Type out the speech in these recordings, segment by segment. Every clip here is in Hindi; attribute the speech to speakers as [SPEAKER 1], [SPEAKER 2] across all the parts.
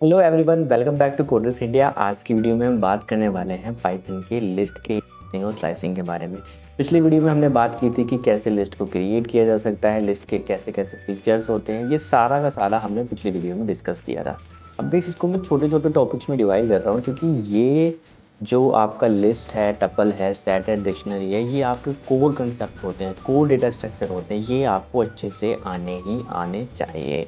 [SPEAKER 1] Hello everyone, welcome back to Coders India. आज की वीडियो में हम बात करने वाले हैं पाइथन के लिस्ट के इंडेक्सिंग और स्लाइसिंग के बारे में। पिछली वीडियो में हमने बात की थी कि कैसे लिस्ट को क्रिएट किया जा सकता है, लिस्ट के कैसे कैसे फीचर्स होते हैं। ये सारा का सारा हमने पिछली वीडियो में डिस्कस किया था। अब भी इसको मैं छोटे छोटे टॉपिक्स में डिवाइड कर रहा हूँ, क्योंकि ये जो आपका लिस्ट है, टपल है, सेट है, डिक्शनरी है, ये आपके कोर कंसेप्ट होते हैं, कोर डेटा स्ट्रक्चर होते हैं। ये आपको अच्छे से आने ही आने चाहिए।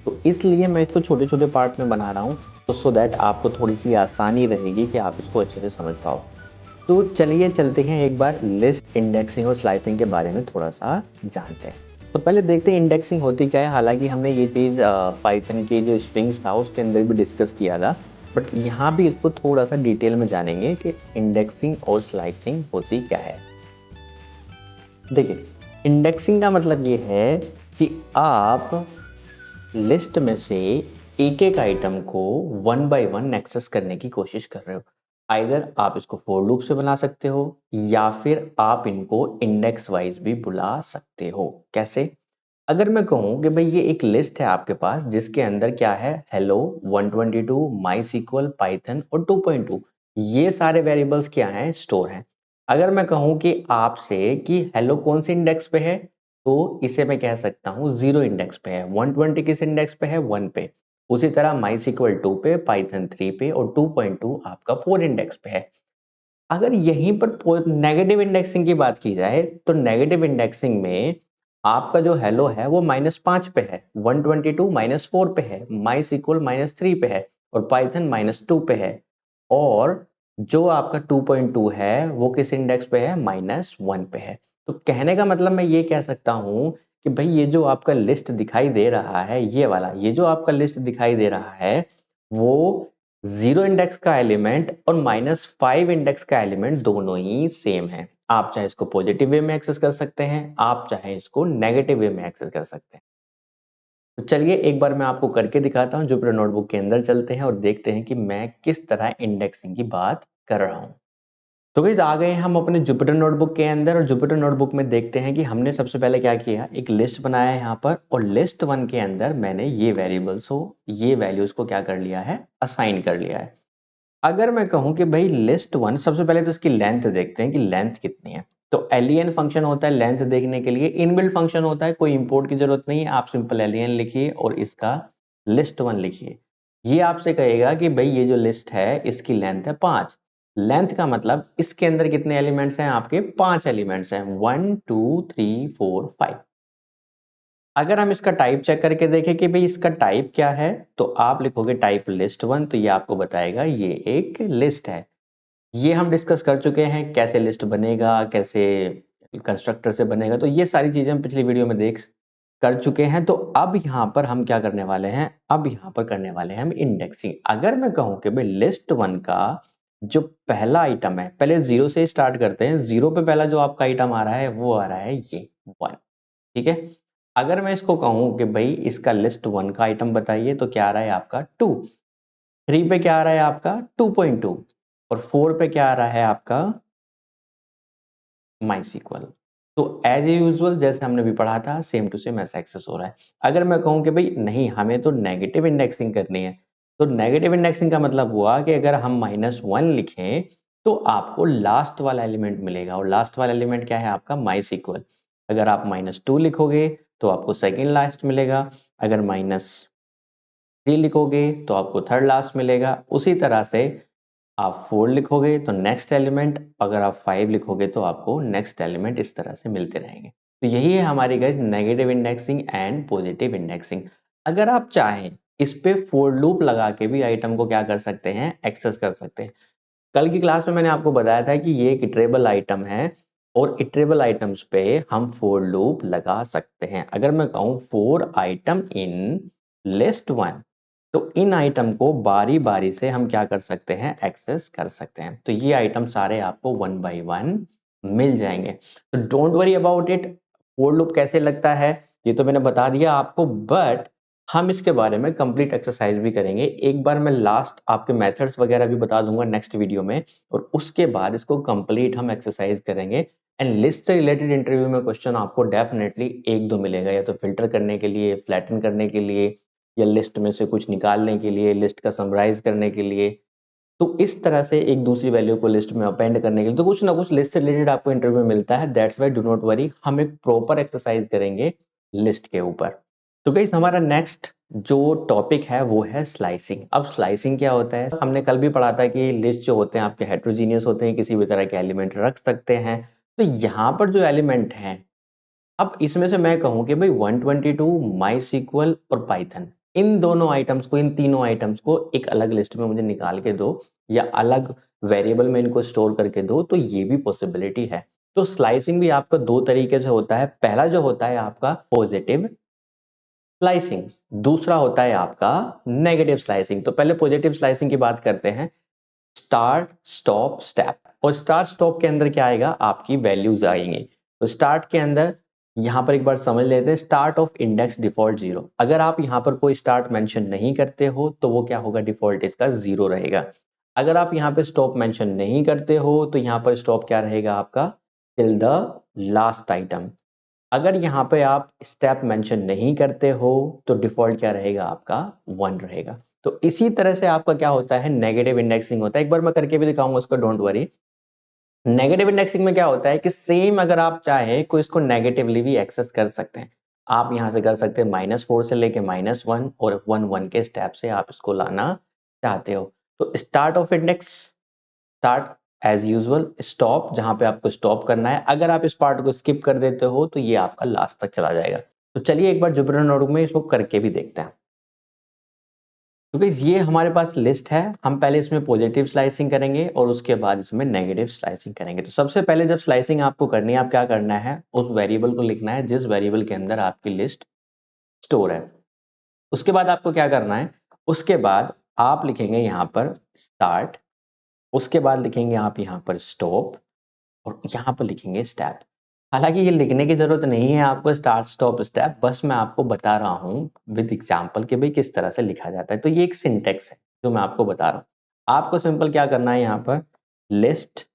[SPEAKER 1] तो इसलिए मैं इसको छोटे छोटे पार्ट में बना रहा हूँ, तो सो दैट आपको थोड़ी सी आसानी रहेगी कि आप इसको अच्छे से समझ पाओ। तो चलिए चलते हैं, एक बार लिस्ट, इंडेक्सिंग और स्लाइसिंग के बारे में थोड़ा सा जानते हैं। तो पहले देखते हैं इंडेक्सिंग होती क्या है। हालांकि हमने ये चीज़ पाइथन के जो स्ट्रिंग्स था उसके अंदर भी डिस्कस किया था, बट यहाँ भी इसको थोड़ा सा डिटेल में जानेंगे कि इंडेक्सिंग और स्लाइसिंग होती क्या है। देखिए, इंडेक्सिंग का मतलब ये है कि आप लिस्ट में से एक एक आइटम को वन बाय वन एक्सेस करने की कोशिश कर रहे हो। आइदर आप इसको फॉर लूप से बना सकते हो, या फिर आप इनको इंडेक्स वाइज भी बुला सकते हो। कैसे? अगर मैं कहूं कि भाई ये एक लिस्ट है आपके पास, जिसके अंदर क्या है, हेलो 122, माई सीक्वल, पाइथन और 2.2, ये सारे वेरिएबल्स क्या हैं, स्टोर हैं। अगर मैं कहूं कि आपसे कि हेलो कौन से इंडेक्स पे है, तो इसे मैं कह सकता हूँ 0 इंडेक्स पे है। 120 किस इंडेक्स पे है, 1 पे। उसी तरह माई सीक्वल 2 पे, पाइथन 3 पे और 2.2 आपका 4 इंडेक्स पे है। अगर यहीं पर नेगेटिव इंडेक्सिंग की बात की जाए, तो नेगेटिव इंडेक्सिंग में आपका जो हेलो है वो -5 पे है, 122 -4 पे है, माई सीक्वल -3 पे है और पाइथन -2 पे है। और जो आपका 2.2 है वो किस इंडेक्स पे है, -1 पे है। तो कहने का मतलब मैं ये कह सकता हूं कि भाई ये जो आपका लिस्ट दिखाई दे रहा है, ये वाला, ये जो आपका लिस्ट दिखाई दे रहा है, वो 0 इंडेक्स का एलिमेंट और -5 इंडेक्स का एलिमेंट दोनों ही सेम है। आप चाहे इसको पॉजिटिव वे में एक्सेस कर सकते हैं, आप चाहे इसको नेगेटिव वे में एक्सेस कर सकते हैं। तो चलिए एक बार मैं आपको करके दिखाता हूँ। जुपिटर नोटबुक के अंदर चलते हैं और देखते हैं कि मैं किस तरह इंडेक्सिंग की बात कर रहा हूँ। तो गाइस आ गए हम अपने जुपिटर नोटबुक के अंदर, और जुपिटर नोटबुक में देखते हैं कि हमने सबसे पहले क्या किया, एक लिस्ट बनाया है यहाँ पर, और लिस्ट वन के अंदर मैंने ये वेरिएबल्स हो, ये वैल्यूज को क्या कर लिया है, असाइन कर लिया है। अगर मैं कहूं कि भाई लिस्ट वन, सबसे पहले तो इसकी लेंथ देखते हैं कि लेंथ कितनी है। तो एलियन फंक्शन होता है लेंथ देखने के लिए, इनबिल्ट फंक्शन होता है, कोई इंपोर्ट की जरूरत नहीं है। आप सिंपल एलियन लिखिए और इसका लिस्ट वन लिखिए। ये आपसे कहेगा कि भाई ये जो लिस्ट है इसकी लेंथ है 5। लेंथ का मतलब इसके अंदर कितने एलिमेंट्स हैं, आपके 5 एलिमेंट्स हैं, 1 2 3 4 5। अगर हम इसका टाइप चेक करके देखें कि भाई इसका टाइप क्या है, तो आप लिखोगे टाइप लिस्ट वन, तो ये आपको बताएगा ये एक लिस्ट है। ये हम डिस्कस कर चुके हैं, कैसे लिस्ट बनेगा, कैसे कंस्ट्रक्टर से बनेगा, तो ये सारी चीजें हम पिछली वीडियो में देख कर चुके हैं। तो अब यहाँ पर हम क्या करने वाले हैं, अब यहाँ पर करने वाले हैं हम इंडेक्सिंग। अगर मैं कहूँ कि भाई लिस्ट वन का जो पहला आइटम है, पहले 0 से स्टार्ट करते हैं। 0 पे पहला जो आपका आइटम आ रहा है वो आ रहा है ये 1। ठीक है। अगर मैं इसको कहूँ कि भाई इसका लिस्ट वन का आइटम बताइए, तो क्या आ रहा है आपका 2। 3 पे क्या आ रहा है आपका 2.2, और 4 पे क्या आ रहा है आपका माई सीक्वल। तो एज यूजुअल जैसे हमने भी पढ़ा था, सेम टू सेम ऐसा एक्सेस हो रहा है। अगर मैं कहूं कि भाई नहीं, हमें तो नेगेटिव इंडेक्सिंग करनी है, तो नेगेटिव इंडेक्सिंग का मतलब हुआ कि अगर हम -1 लिखें तो आपको लास्ट वाला एलिमेंट मिलेगा, और लास्ट वाला एलिमेंट क्या है आपका माई सीक्वल। अगर आप -2 लिखोगे तो आपको सेकेंड लास्ट मिलेगा। अगर -3 लिखोगे तो आपको थर्ड लास्ट मिलेगा। उसी तरह से आप 4 लिखोगे तो नेक्स्ट एलिमेंट, अगर आप 5 लिखोगे तो आपको नेक्स्ट एलिमेंट, इस तरह से मिलते रहेंगे। तो यही है हमारी guys negative indexing and positive indexing. अगर आप चाहें इस पे फॉर लूप लगा के भी आइटम को क्या कर सकते हैं, एक्सेस कर सकते हैं। कल की क्लास में मैंने आपको बताया था कि ये एक इटरेबल आइटम है, और इटरेबल आइटम्स पे हम फॉर लूप लगा सकते हैं। अगर मैं कहूं for item in list one, तो इन आइटम को बारी बारी से हम क्या कर सकते हैं, एक्सेस कर सकते हैं। तो ये आइटम सारे आपको वन बाय वन मिल जाएंगे। तो don't worry about it, for loop कैसे लगता है ये तो मैंने बता दिया आपको, बट हम इसके बारे में कंप्लीट एक्सरसाइज भी करेंगे। एक बार मैं लास्ट आपके मेथड्स वगैरह भी बता दूंगा नेक्स्ट वीडियो में, और उसके बाद इसको कंप्लीट हम एक्सरसाइज करेंगे। एंड लिस्ट से रिलेटेड इंटरव्यू में क्वेश्चन आपको डेफिनेटली एक दो मिलेगा, या तो फिल्टर करने के लिए, फ्लैटन करने के लिए, या लिस्ट में से कुछ निकालने के लिए, लिस्ट का समराइज करने के लिए, तो इस तरह से एक दूसरी वैल्यू को लिस्ट में अपेंड करने के लिए तो कुछ ना कुछ लिस्ट से रिलेटेड आपको इंटरव्यू में मिलता है। That's why do not worry, हम एक प्रॉपर एक्सरसाइज करेंगे लिस्ट के ऊपर। तो गाइस हमारा नेक्स्ट जो टॉपिक है वो है स्लाइसिंग। अब स्लाइसिंग क्या होता है, हमने कल भी पढ़ा था कि लिस्ट जो होते हैं आपके हेट्रोजीनियस होते हैं, किसी भी तरह के एलिमेंट रख सकते हैं। तो यहाँ पर जो एलिमेंट हैं, अब इसमें से मैं कहूँ कि भाई 122, माई और पाइथन, इन दोनों आइटम्स को, इन तीनों आइटम्स को एक अलग लिस्ट में मुझे निकाल के दो या अलग वेरिएबल में इनको स्टोर करके दो, तो ये भी पॉसिबिलिटी है। तो स्लाइसिंग भी आपका दो तरीके से होता है। पहला जो होता है आपका पॉजिटिव स्लाइसिंग, दूसरा होता है आपका नेगेटिव स्लाइसिंग। तो पहले पॉजिटिव स्लाइसिंग की बात करते हैं। स्टार्ट स्टॉप स्टेप, और स्टार्ट स्टॉप के अंदर क्या आएगा, आपकी वैल्यूज आएंगी। तो स्टार्ट के अंदर यहां पर एक बार समझ लेते हैं, स्टार्ट ऑफ इंडेक्स डिफॉल्ट 0। अगर आप यहां पर कोई स्टार्ट मेंशन नहीं करते हो तो वो क्या होगा, डिफॉल्ट इसका 0 रहेगा। अगर आप यहां पे स्टॉप मेंशन नहीं करते हो तो यहां पर स्टॉप क्या रहेगा आपका, टिल द लास्ट आइटम। अगर यहाँ पे आप स्टेप मेंशन नहीं करते हो तो डिफॉल्ट क्या रहेगा आपका, 1 रहेगा। तो इसी तरह से आपका क्या होता है, नेगेटिव इंडेक्सिंग होता है। एक बार मैं करके भी दिखाऊंगा उसको, डोंट वरी। नेगेटिव इंडेक्सिंग में क्या होता है कि सेम अगर आप चाहे कोई इसको नेगेटिवली भी एक्सेस कर सकते हैं। आप यहां से कर सकते हैं -4 से लेके -1 और 1 के स्टेप से आप इसको लाना चाहते हो। तो start of index, start as usual, stop जहां पे आपको स्टॉप करना है। अगर आप इस पार्ट को स्किप कर देते हो तो ये आपका लास्ट तक चला जाएगा। तो चलिए एक बार जुपिटर नोटबुक में इसको करके भी देखते हैं। तो गाइस ये हमारे पास लिस्ट है, हम पहले इसमें पॉजिटिव स्लाइसिंग करेंगे और उसके बाद इसमें नेगेटिव स्लाइसिंग करेंगे। तो सबसे पहले जब स्लाइसिंग आपको करनी है, आप क्या करना है, उस वेरिएबल को लिखना है जिस वेरिएबल के अंदर आपकी लिस्ट स्टोर है। उसके बाद आपको क्या करना है, उसके बाद आप लिखेंगे यहाँ पर स्टार्ट, उसके बाद लिखेंगे आप यहाँ पर स्टॉप और यहाँ पर लिखेंगे स्टेप। हालांकि ये लिखने की जरूरत नहीं है आपको, स्टार्ट स्टॉप स्टेप, बस मैं आपको बता रहा हूँ विद एग्जांपल कि भाई किस तरह से लिखा जाता है। तो ये एक सिंटेक्स है जो मैं आपको बता रहा हूँ। आपको सिंपल क्या करना है, यहाँ पर लिस्ट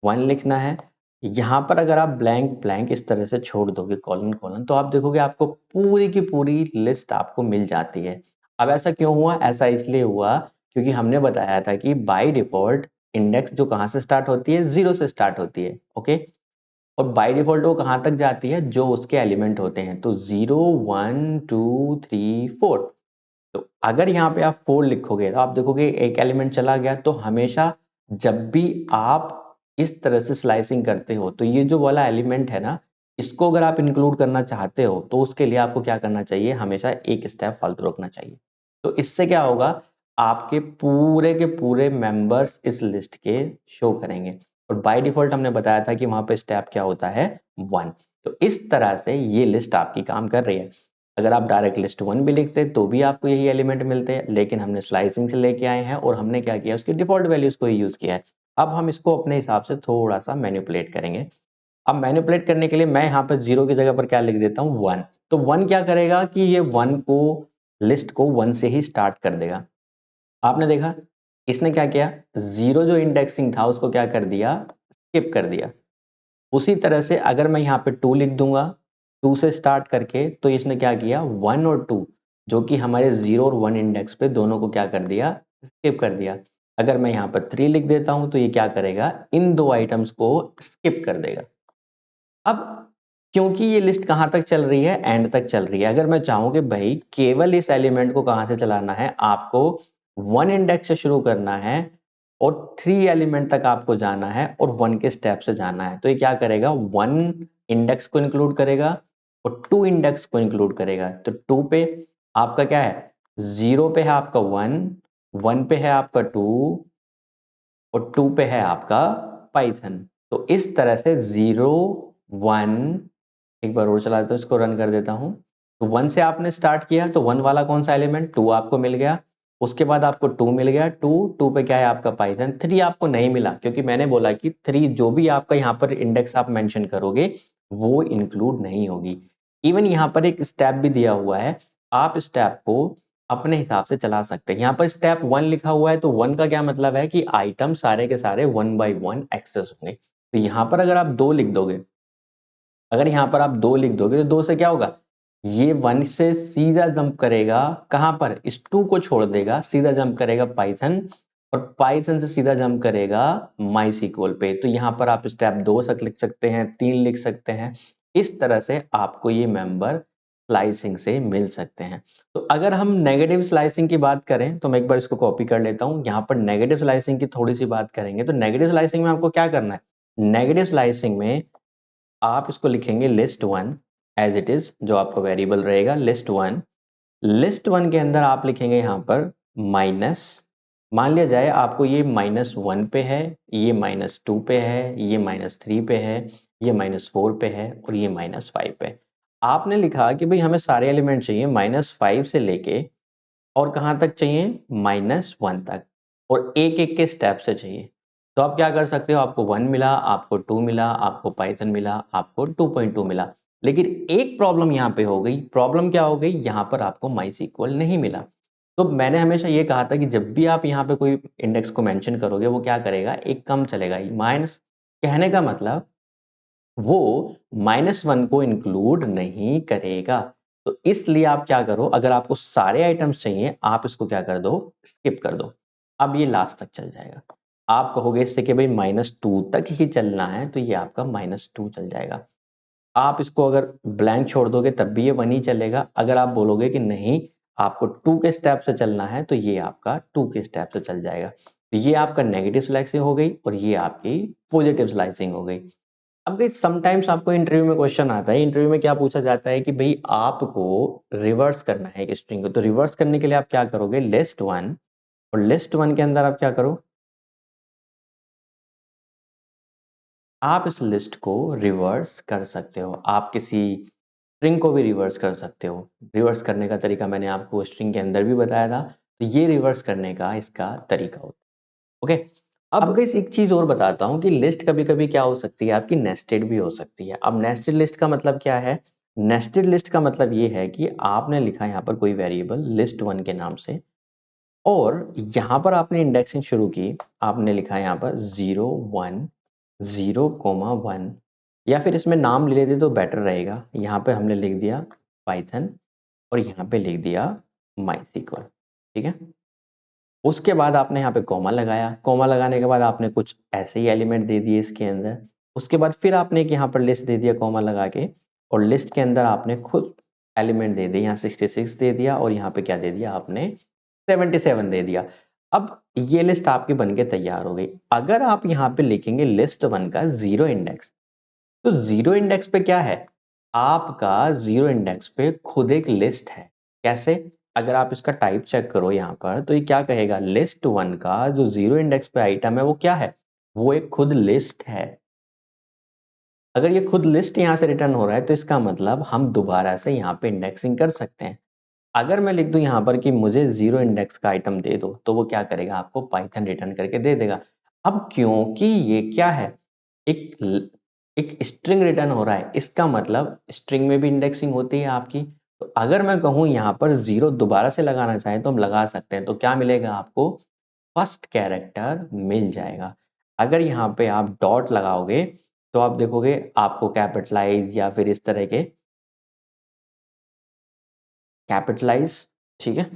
[SPEAKER 1] 1 लिखना है। यहाँ पर अगर आप ब्लैंक ब्लैंक इस तरह से छोड़ दोगे, कॉलन कॉलन, तो आप देखोगे आपको पूरी की पूरी लिस्ट आपको मिल जाती है। अब ऐसा क्यों हुआ, ऐसा इसलिए हुआ क्योंकि हमने बताया था कि बाय डिफॉल्ट इंडेक्स जो कहाँ से स्टार्ट होती है, 0 से स्टार्ट होती है। ओके, और बाय डिफॉल्ट वो कहाँ तक जाती है, जो उसके एलिमेंट होते हैं। तो 0 1 2 3 4। तो अगर यहाँ पे आप 4 लिखोगे तो आप देखोगे एक एलिमेंट चला गया। तो हमेशा जब भी आप इस तरह से स्लाइसिंग करते हो तो ये जो वाला एलिमेंट है ना, इसको अगर आप इंक्लूड करना चाहते हो तो उसके लिए आपको क्या करना चाहिए, हमेशा एक स्टेप फालतू रखना चाहिए। तो इससे क्या होगा, आपके पूरे के पूरे मेंबर्स इस लिस्ट के शो करेंगे। और बाय डिफॉल्ट हमने बताया था कि वहां पे स्टेप क्या होता है, 1। तो इस तरह से ये लिस्ट आपकी काम कर रही है। अगर आप डायरेक्ट लिस्ट 1 भी लिखते तो भी आपको यही एलिमेंट मिलते हैं, लेकिन हमने स्लाइसिंग से लेके आए हैं और हमने क्या किया, उसकी डिफॉल्ट वैल्यूज को ही यूज किया है। अब हम इसको अपने हिसाब से थोड़ा सा मैनिपुलेट करेंगे। अब मैनिपुलेट करने के लिए मैं यहाँ पर 0 की जगह पर क्या लिख देता हूँ, 1। तो 1 क्या करेगा कि ये 1 को, लिस्ट को 1 से ही स्टार्ट कर देगा। आपने देखा इसने क्या किया, 0 जो इंडेक्सिंग था उसको क्या कर दिया, स्किप कर दिया। उसी तरह से अगर मैं यहाँ पे 2 लिख दूंगा, 2 से स्टार्ट करके, तो इसने क्या किया, 1 और 2 जो कि हमारे 0 और 1 इंडेक्स पे दोनों को क्या कर दिया, स्किप कर दिया। अगर मैं यहाँ पर 3 लिख देता हूं तो ये क्या करेगा, इन दो आइटम्स को स्किप कर देगा। अब क्योंकि ये लिस्ट कहां तक चल रही है, एंड तक चल रही है। अगर मैं चाहूं कि भाई केवल इस एलिमेंट को कहां से चलाना है, आपको 1 इंडेक्स से शुरू करना है और 3 एलिमेंट तक आपको जाना है और 1 के स्टेप से जाना है, तो ये क्या करेगा, 1 इंडेक्स को इंक्लूड करेगा और 2 इंडेक्स को इंक्लूड करेगा। तो 2 पे आपका क्या है, 0 पे है आपका 1, 1 पे है आपका 2 और 2 पे है आपका पाइथन। तो इस तरह से 0 1, एक बार और चलाते हैं, इसको रन कर देता हूं। तो 1 से आपने स्टार्ट किया तो 1 वाला कौन सा एलिमेंट, 2 आपको मिल गया। उसके बाद आपको 2 मिल गया, 2 पे क्या है आपका पाइथन। 3 आपको नहीं मिला क्योंकि मैंने बोला कि 3 जो भी आपका यहाँ पर इंडेक्स आप मेंशन करोगे वो इंक्लूड नहीं होगी। इवन यहाँ पर एक स्टेप भी दिया हुआ है, आप स्टेप को अपने हिसाब से चला सकते हैं। यहाँ पर स्टेप 1 लिखा हुआ है, तो 1 का क्या मतलब है कि आइटम सारे के सारे 1 बाय 1 एक्सेस होंगे। तो यहाँ पर अगर आप 2 लिख दोगे, अगर यहाँ पर आप 2 लिख दोगे तो 2 से क्या होगा, ये 1 से सीधा जंप करेगा कहां पर, इस 2 को छोड़ देगा, सीधा जंप करेगा पाइथन, और पाइथन से सीधा जंप करेगा माइस्क्ल पे। तो यहां पर आप स्टेप 2 तक लिख सकते हैं, 3 लिख सकते हैं। इस तरह से आपको ये मेंबर स्लाइसिंग से मिल सकते हैं। तो अगर हम नेगेटिव स्लाइसिंग की बात करें तो मैं एक बार इसको कॉपी कर लेता हूं। यहाँ पर नेगेटिव स्लाइसिंग की थोड़ी सी बात करेंगे तो नेगेटिव स्लाइसिंग में आपको क्या करना है, नेगेटिव स्लाइसिंग में आप इसको लिखेंगे लिस्ट 1 एज इट इज, जो आपका वेरिएबल रहेगा लिस्ट 1। लिस्ट 1 के अंदर आप लिखेंगे यहाँ पर माइनस, मान लिया जाए आपको ये -1 पे है, ये -2 पे है, ये -3 पे है, ये -4 पे है और ये -5 पे। आपने लिखा कि भाई हमें सारे एलिमेंट चाहिए -5 से लेके और कहाँ तक चाहिए, -1 तक, और एक एक के स्टेप से चाहिए। तो आप क्या कर सकते हो, आपको 1 मिला, आपको 2 मिला, आपको पाइथन मिला, आपको 2.2 मिला। लेकिन एक प्रॉब्लम यहाँ पे हो गई, प्रॉब्लम क्या हो गई, यहाँ पर आपको माइस्क्ल नहीं मिला। तो मैंने हमेशा ये कहा था कि जब भी आप यहाँ पे कोई इंडेक्स को मेंशन करोगे वो क्या करेगा, एक कम चलेगा, माइनस, कहने का मतलब वो -1 को इंक्लूड नहीं करेगा। तो इसलिए आप क्या करो, अगर आपको सारे आइटम्स चाहिए आप इसको क्या कर दो, स्किप कर दो। अब ये लास्ट तक चल जाएगा। आप कहोगे इससे कि भाई -2 तक ही चलना है, तो ये आपका -2 चल जाएगा। आप इसको अगर ब्लैंक छोड़ दोगे तब भी ये 1 ही चलेगा। अगर आप बोलोगे कि नहीं आपको 2 के स्टेप से चलना है, तो ये आपका 2 के स्टेप से चल जाएगा। तो ये आपका नेगेटिव स्लाइसिंग हो गई और ये आपकी पॉजिटिव स्लाइसिंग हो गई। अब गाइस समटाइम्स आपको इंटरव्यू में क्वेश्चन आता है, इंटरव्यू में क्या पूछा जाता है कि भाई आपको रिवर्स करना है एक स्ट्रिंग को। तो रिवर्स करने के लिए आप क्या करोगे, लिस्ट 1, और लिस्ट 1 के अंदर आप क्या करो, आप इस लिस्ट को रिवर्स कर सकते हो। आप किसी स्ट्रिंग को भी रिवर्स कर सकते हो। रिवर्स करने का तरीका मैंने आपको स्ट्रिंग के अंदर भी बताया था। तो ये रिवर्स करने का इसका तरीका होता है। ओके, अब गाइस एक चीज और बताता हूँ कि लिस्ट कभी कभी क्या हो सकती है, आपकी नेस्टेड भी हो सकती है। अब नेस्टेड लिस्ट का मतलब क्या है, नेस्टेड लिस्ट का मतलब ये है कि आपने लिखा यहाँ पर कोई वेरिएबल लिस्ट 1 के नाम से, और यहाँ पर आपने इंडेक्सिंग शुरू की, आपने लिखा यहाँ पर 0 1 0,1, या फिर इसमें नाम ले लेते तो बेटर रहेगा। यहाँ पे हमने लिख दिया पाइथन और यहाँ पे लिख दिया माइस्क्ल, ठीक है। उसके बाद आपने यहाँ पे कॉमा लगाया, कॉमा लगाने के बाद आपने कुछ ऐसे ही एलिमेंट दे दिए इसके अंदर। उसके बाद फिर आपने एक यहाँ पर लिस्ट दे दिया कॉमा लगा के, और लिस्ट के अंदर आपने खुद एलिमेंट दे दिए, यहाँ 66 दे दिया और यहाँ पे क्या दे दिया आपने, 77 दे दिया। अब ये लिस्ट आपकी बनके तैयार हो गई। अगर आप यहाँ पे लिखेंगे लिस्ट 1 का 0 इंडेक्स, तो 0 इंडेक्स पे क्या है, आपका 0 इंडेक्स पे खुद एक लिस्ट है। कैसे, अगर आप इसका टाइप चेक करो यहाँ पर, तो ये क्या कहेगा, लिस्ट 1 का जो 0 इंडेक्स पे आइटम है वो क्या है, वो एक खुद लिस्ट है। अगर ये खुद लिस्ट यहाँ से रिटर्न हो रहा है तो इसका मतलब हम दोबारा से यहाँ पे इंडेक्सिंग कर सकते हैं। अगर मैं लिख दूं यहाँ पर कि मुझे 0 इंडेक्स का आइटम दे दो, तो वो क्या करेगा, आपको पाइथन रिटर्न करके दे देगा। अब क्योंकि ये क्या है, एक एक स्ट्रिंग रिटर्न हो रहा है, इसका मतलब स्ट्रिंग में भी इंडेक्सिंग होती है आपकी। तो अगर मैं कहूँ यहाँ पर 0 दोबारा से लगाना चाहे तो हम लगा सकते हैं। तो क्या मिलेगा आपको, फर्स्ट कैरेक्टर मिल जाएगा। अगर यहाँ पे आप डॉट लगाओगे तो आप देखोगे आपको कैपिटलाइज या फिर इस तरह के कैपिटलाइज, ठीक है,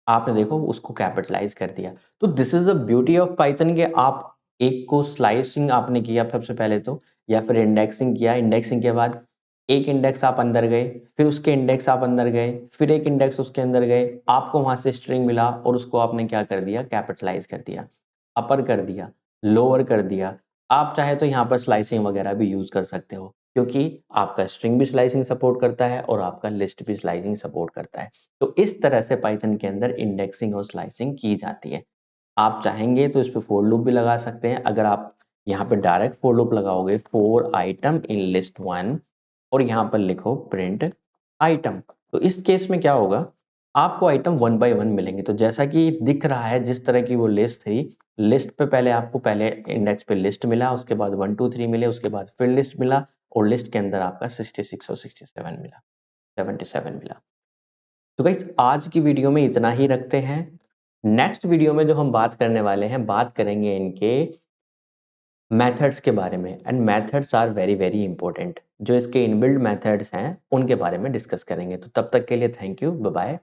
[SPEAKER 1] आपने देखो उसको कैपिटलाइज कर दिया। तो this is the beauty of Python के आप एक को स्लाइसिंग आपने किया सबसे पहले तो, या फिर इंडेक्सिंग किया, इंडेक्सिंग के बाद एक इंडेक्स आप अंदर गए, फिर उसके इंडेक्स आप अंदर गए, फिर एक इंडेक्स उसके अंदर गए, आपको वहां से स्ट्रिंग मिला और उसको आपने क्या कर दिया, कैपिटलाइज कर दिया, अपर कर दिया, लोअर कर दिया। आप चाहे तो यहाँ पर स्लाइसिंग वगैरह भी यूज कर सकते हो, क्योंकि आपका स्ट्रिंग भी स्लाइसिंग सपोर्ट करता है और आपका लिस्ट भी स्लाइसिंग सपोर्ट करता है। तो इस तरह से पाइथन के अंदर इंडेक्सिंग और स्लाइसिंग की जाती है। आप चाहेंगे तो इस पे फोर लूप भी लगा सकते हैं। अगर आप यहाँ पे डायरेक्ट फोर लूप लगाओगे, फोर आइटम इन लिस्ट 1, और यहाँ पर लिखो प्रिंट आइटम, तो इस केस में क्या होगा, आपको आइटम 1 बाय 1 मिलेंगे। तो जैसा कि दिख रहा है, जिस तरह की वो लिस्ट थी, लिस्ट पे पहले आपको पहले इंडेक्स पे लिस्ट मिला, उसके बाद 1 2 3 मिले, उसके बाद फिर लिस्ट मिला, और लिस्ट के अंदर आपका 66 और 67 मिला, 77 मिला। तो गाइस आज की वीडियो में इतना ही रखते हैं। नेक्स्ट वीडियो में जो हम बात करने वाले हैं, बात करेंगे इनके मेथड्स के बारे में, and methods are very very important. जो इसके इनबिल्ट मेथड्स हैं उनके बारे में डिस्कस करेंगे। तो तब तक के लिए थैंक यू, बाय बाय।